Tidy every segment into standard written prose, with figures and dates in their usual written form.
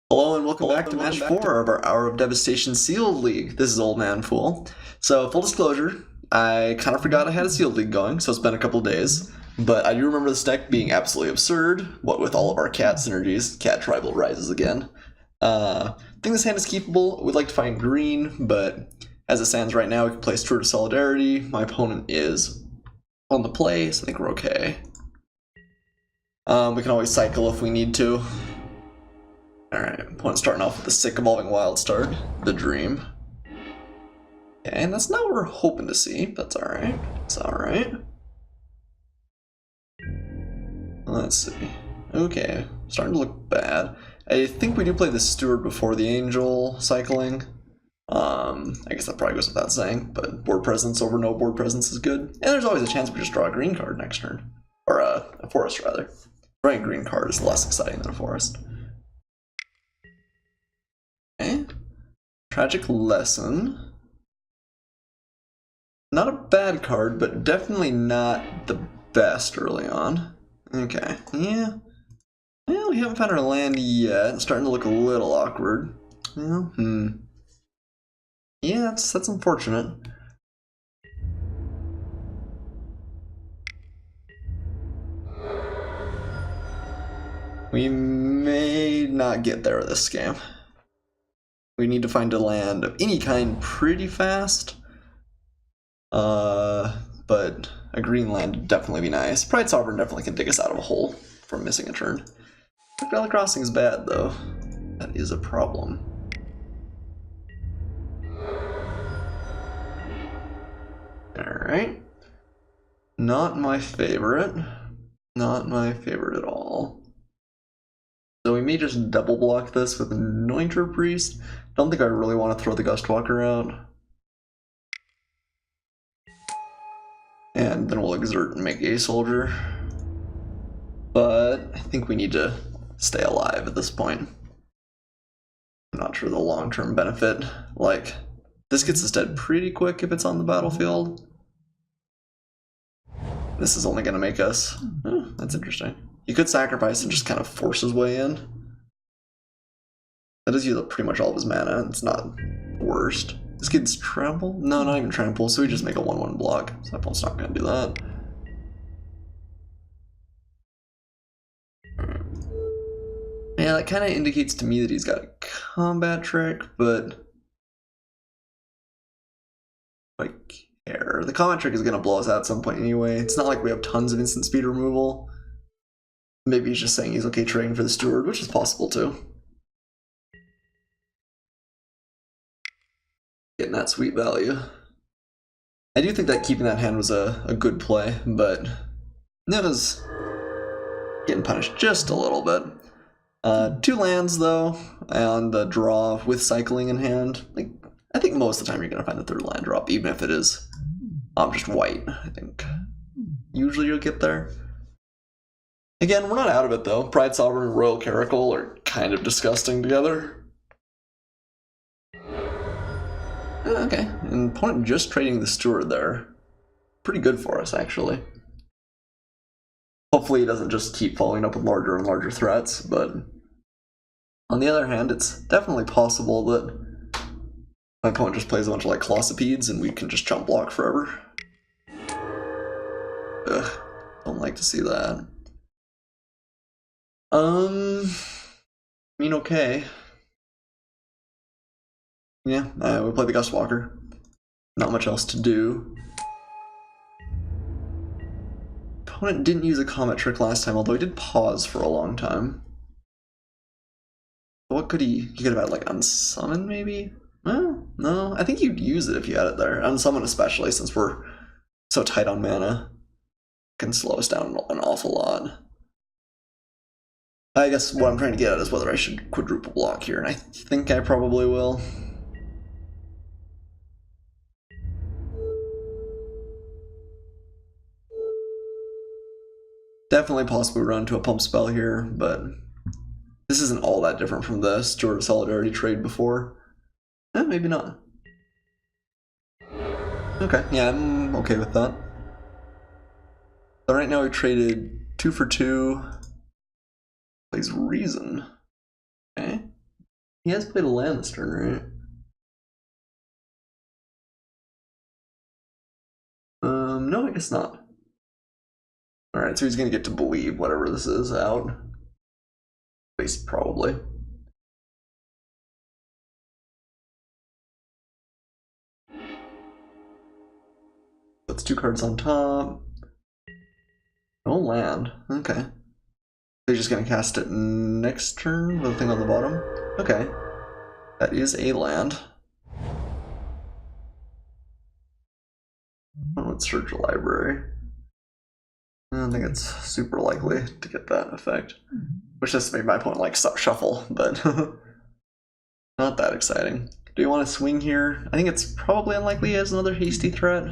Hello and welcome back to match 4 of our Hour of Devastation Sealed League. This is Old Man Poole. So, full disclosure, I kind of forgot I had a Sealed League going, so it's been a couple days. But I do remember this deck being absolutely absurd, what with all of our cat synergies. Cat Tribal rises again. I think this hand is keepable. We'd like to find green, but as it stands right now, we can play Steward of Solidarity. My opponent is on the play, so I think we're okay. We can always cycle if we need to. Alright, opponent starting off with a sick Evolving Wild start, the Dream. Okay, and that's not what we're hoping to see, but that's alright. It's alright. Let's see. Okay, starting to look bad. I think we do play the Steward before the Angel cycling. I guess that probably goes without saying, but board presence over no board presence is good. And there's always a chance we just draw a green card next turn. Or a forest, rather. Drawing a green card is less exciting than a forest. Okay. Tragic Lesson. Not a bad card, but definitely not the best early on. Okay, yeah. Well, we haven't found our land yet. It's starting to look a little awkward. Well, yeah, that's unfortunate. We may not get there with this game. We need to find a land of any kind pretty fast. But a green land would definitely be nice. Pride Sovereign definitely can dig us out of a hole from missing a turn. Valley Crossing is bad, though. That is a problem. Alright. Not my favorite. Not my favorite at all. So we may just double block this with Anointer Priest. Don't think I really want to throw the Gustwalker out. And then we'll exert and make a soldier. But I think we need to stay alive at this point. I'm not sure the long-term benefit. Like, this gets us dead pretty quick if it's on the battlefield. This is only going to make us... Oh, that's interesting. He could sacrifice and just kind of force his way in. That does use up pretty much all of his mana. It's not the worst. This kid's trample? No, not even trample, so we just make a 1/1 block. So that opponent's not going to do that. Yeah, that kind of indicates to me that he's got a combat trick, but I care. The combat trick is going to blow us out at some point anyway. It's not like we have tons of instant speed removal. Maybe he's just saying he's okay trading for the Steward, which is possible too. Getting that sweet value. I do think that keeping that hand was a good play, but it was getting punished just a little bit. 2 lands though, and the draw with cycling in hand. Like, I think most of the time you're going to find the 3rd land drop, even if it is just white. I think usually you'll get there. Again, we're not out of it though. Pride Sovereign and Royal Caracal are kind of disgusting together. Okay, and opponent just trading the Steward there. Pretty good for us, actually. Hopefully he doesn't just keep following up with larger and larger threats, but on the other hand, it's definitely possible that my opponent just plays a bunch of like Colossipedes and we can just jump block forever. Ugh, don't like to see that. I mean, okay. Yeah, we play the Gustwalker. Not much else to do. Opponent didn't use a Comet trick last time, although he did pause for a long time. What could he could have had, like, Unsummon, maybe? Well, no, I think you'd use it if you had it there. Unsummon especially, since we're so tight on mana. Can slow us down an awful lot. I guess what I'm trying to get at is whether I should quadruple block here, and I think I probably will. Definitely possibly run to a pump spell here, but this isn't all that different from the Steward of Solidarity trade before. Maybe not. Okay, yeah, I'm okay with that. So right now we traded 2 for 2. Plays Reason. Okay. He has played a land this turn, right? No, I guess not. Alright, so he's gonna get to believe whatever this is out. At least, probably. That's 2 cards on top. No land. Okay. They're just gonna cast it next turn with the thing on the bottom? Okay. That is a land. Let's search a library. I don't think it's super likely to get that effect. Which just made my point like shuffle, but not that exciting. Do you want to swing here? I think it's probably unlikely as another hasty threat.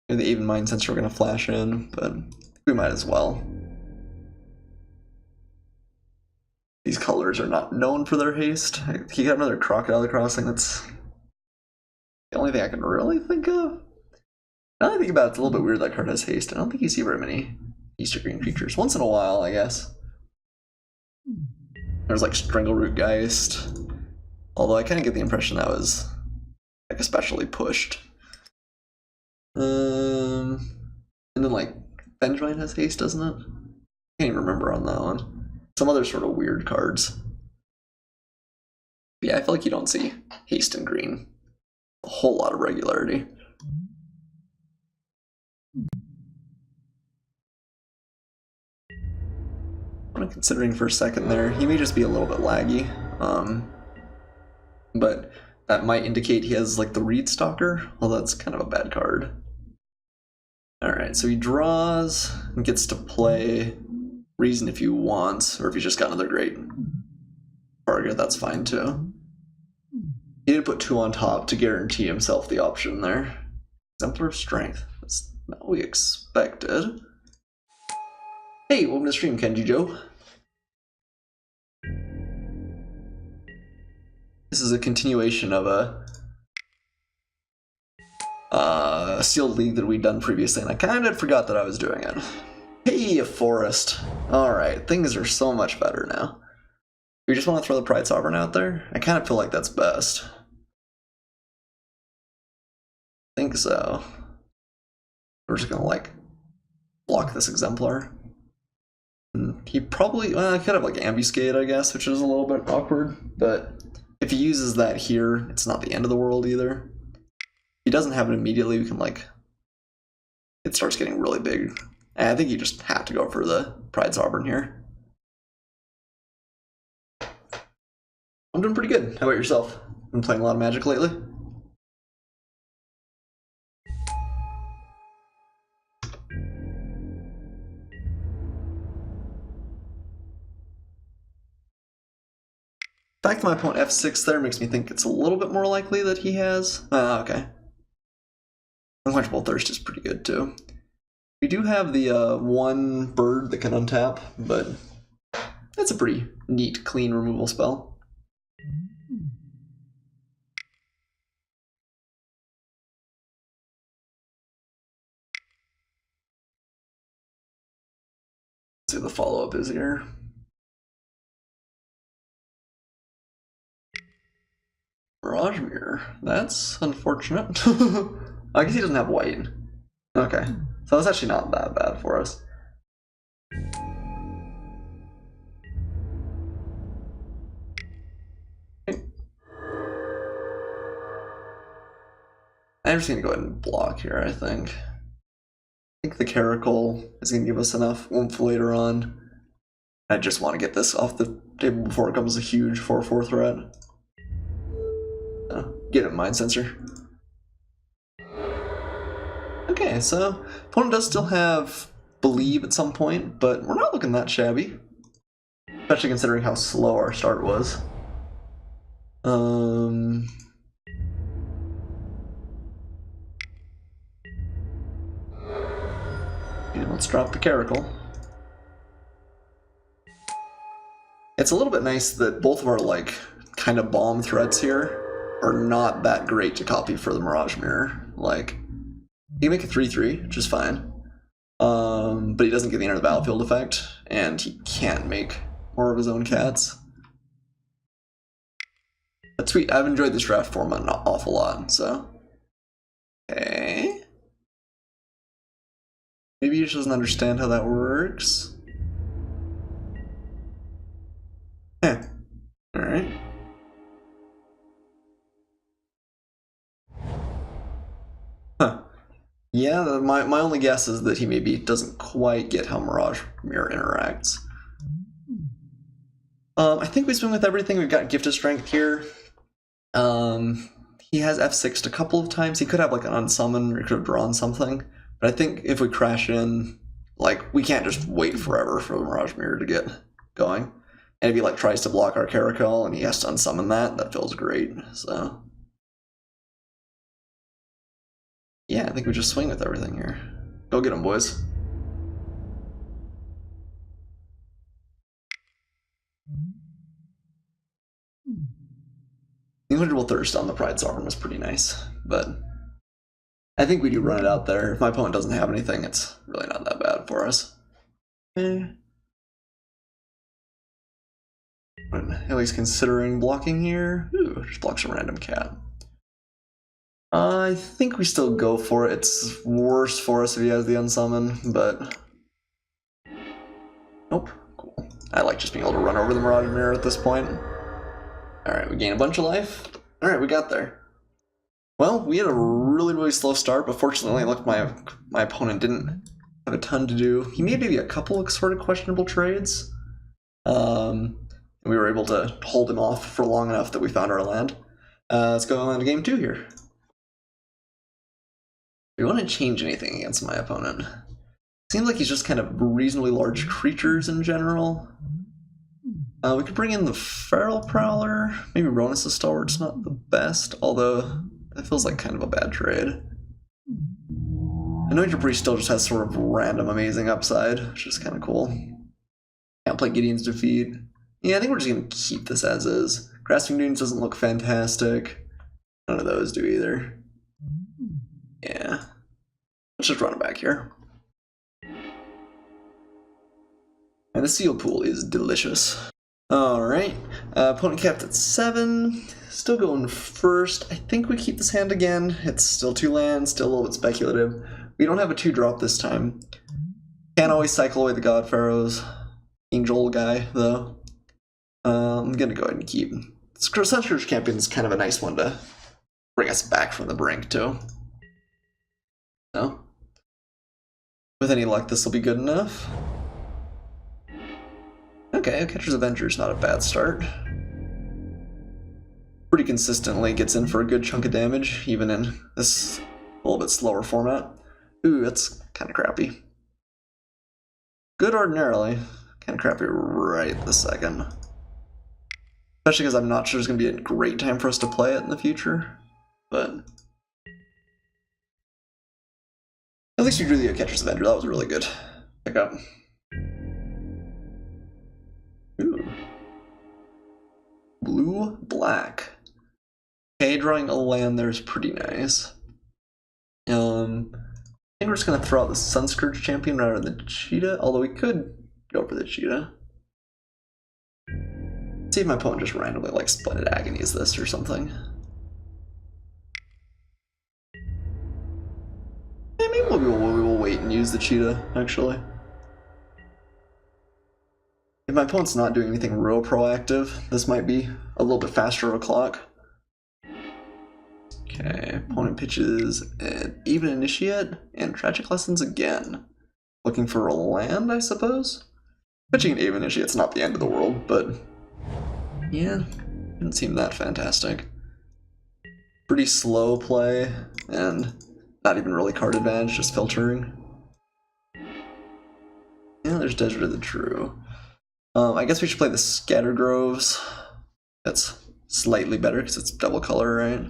Maybe the even mind sensor we're going to flash in, but we might as well. These colors are not known for their haste. He got another Crocodile Crossing. That's the only thing I can really think of. Now that I think about it, it's a little bit weird that card has haste. I don't think you see very many Easter green creatures. Once in a while, I guess. There's like Strangleroot Geist. Although I kind of get the impression that was like especially pushed. And then like Vengevine has haste, doesn't it? I can't even remember on that one. Some other sort of weird cards. But yeah, I feel like you don't see haste in green. A whole lot of regularity. I'm considering for a second there, he may just be a little bit laggy, but that might indicate he has like the Reed Stalker, although that's kind of a bad card. Alright, so he draws and gets to play Reason if he wants, or if he's just got another great target, that's fine too. He did put 2 on top to guarantee himself the option there. Exemplar of Strength, that's not what we expected. Hey, welcome to the stream, Kenji Joe. This is a continuation of a sealed league that we'd done previously, and I kind of forgot that I was doing it. Hey, a forest. Alright, things are so much better now. We just want to throw the Pride Sovereign out there? I kind of feel like that's best. I think so. We're just gonna, like, block this Exemplar. He probably, could have like Ambuscade, I guess, which is a little bit awkward, but if he uses that here, it's not the end of the world either. If he doesn't have it immediately, we can like, it starts getting really big. And I think you just have to go for the Pride Sovereign here. I'm doing pretty good. How about yourself? Been playing a lot of Magic lately? The fact that my opponent F6 there makes me think it's a little bit more likely that he has. Okay. Unquenchable Thirst is pretty good too. We do have the 1 bird that can untap, but that's a pretty neat, clean removal spell. Let's see what the follow-up is here. Mirage Mirror. That's unfortunate. I guess he doesn't have white. Okay. So that's actually not that bad for us. Okay. I'm just going to go ahead and block here, I think. I think the Caracal is going to give us enough oomph later on. I just want to get this off the table before it becomes a huge 4/4 threat. Get it, Mind Sensor. Okay, so opponent does still have Believe at some point, but we're not looking that shabby. Especially considering how slow our start was. Yeah, let's drop the Caracal. It's a little bit nice that both of our like kind of bomb threats here are not that great to copy for the Mirage Mirror. Like, he can make a 3/3, which is fine. But he doesn't get the enter the battlefield effect, and he can't make more of his own cats. That's sweet. I've enjoyed this draft format an awful lot, so. Okay. Maybe he just doesn't understand how that works. Eh. Alright. Huh. Yeah, my only guess is that he maybe doesn't quite get how Mirage Mirror interacts. I think we swing with everything. We've got Gift of Strength here. He has F6'd a couple of times. He could have like an unsummon or he could have drawn something. But I think if we crash in, like, we can't just wait forever for the Mirage Mirror to get going. And if he like tries to block our Caracal and he has to unsummon that feels great. So yeah, I think we just swing with everything here. Go get him, boys. The Unquenchable Thirst on the Pride Sovereign was pretty nice, but I think we do run it out there. If my opponent doesn't have anything, it's really not that bad for us. At least considering blocking here. Ooh, just blocks a random cat. I think we still go for it. It's worse for us if he has the unsummon, but nope. Cool. I like just being able to run over the Mirage Mirror at this point. Alright, we gain a bunch of life. Alright, we got there. Well, we had a really slow start, but fortunately, it looked my opponent didn't have a ton to do. He made maybe a couple of sort of questionable trades. We were able to hold him off for long enough that we found our land. Let's go on to game 2 here. Do we want to change anything against my opponent? Seems like he's just kind of reasonably large creatures in general. We could bring in the Feral Prowler. Maybe Ronus' Stalwart's not the best, although that feels like kind of a bad trade. Anointed Priest still just has sort of random amazing upside, which is kind of cool. Can't play Gideon's Defeat. Yeah, I think we're just going to keep this as is. Grasping Dunes doesn't look fantastic. None of those do either. Yeah. Let's just run it back here. And the Seal Pool is delicious. Alright, opponent capped at 7, still going first. I think we keep this hand again. It's still 2 lands, still a little bit speculative. We don't have a 2-drop this time. Can't always cycle away the God Pharaohs. Angel guy, though. I'm gonna go ahead and keep. Sunscourge Champion is kind of a nice one to bring us back from the brink, too. No? With any luck, this will be good enough. Okay, Catcher's Avenger's not a bad start. Pretty consistently gets in for a good chunk of damage, even in this a little bit slower format. Ooh, that's kind of crappy. Good ordinarily, kind of crappy right this second. Especially because I'm not sure there's going to be a great time for us to play it in the future, but at least you drew the Catcher's Avenger. That was a really good pickup. Ooh. Blue, black. Okay, drawing a land there is pretty nice. I think we're just gonna throw out the Sunscourge Champion rather than the Cheetah, although we could go for the Cheetah. See if my opponent just randomly like Splendid Agonies this or something. Yeah, maybe we'll wait and use the Cheetah, actually. If my opponent's not doing anything real proactive, this might be a little bit faster of a clock. Okay, opponent pitches an Even Initiate and Tragic Lessons again. Looking for a land, I suppose? Pitching an Even Initiate's not the end of the world, but yeah, didn't seem that fantastic. Pretty slow play, and not even really card advantage, just filtering. Yeah, there's Desert of the True. I guess we should play the Scatter Groves. That's slightly better because it's double color, right?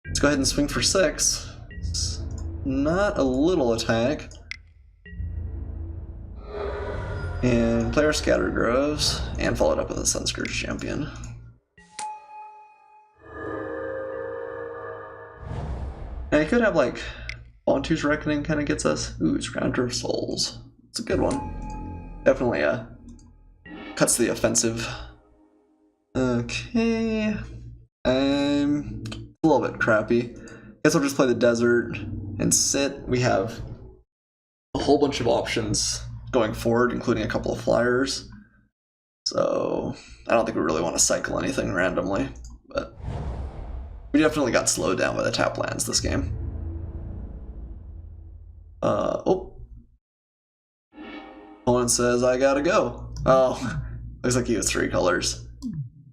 Let's go ahead and swing for 6. It's not a little attack. And play our Scatter Groves, and follow it up with a Sunscourge Champion. And I could have like Bontu's Reckoning kind of gets us. Ooh, Scrounger of Souls. It's a good one. Definitely cuts the offensive. Okay. A little bit crappy. Guess I'll just play the desert and sit. We have a whole bunch of options going forward, including a couple of flyers. So I don't think we really want to cycle anything randomly, but we definitely got slowed down by the tap lands this game. Opponent says I gotta go. Oh, looks like he was 3 colors.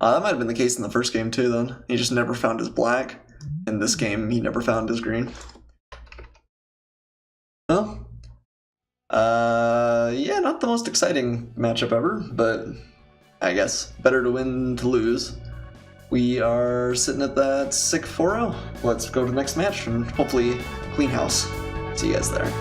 That might have been the case in the first game too then. He just never found his black. In this game, he never found his green. Well, yeah, not the most exciting matchup ever, but I guess better to win than to lose. We are sitting at that sick 4-0. Let's go to the next match and hopefully clean house. See you guys there.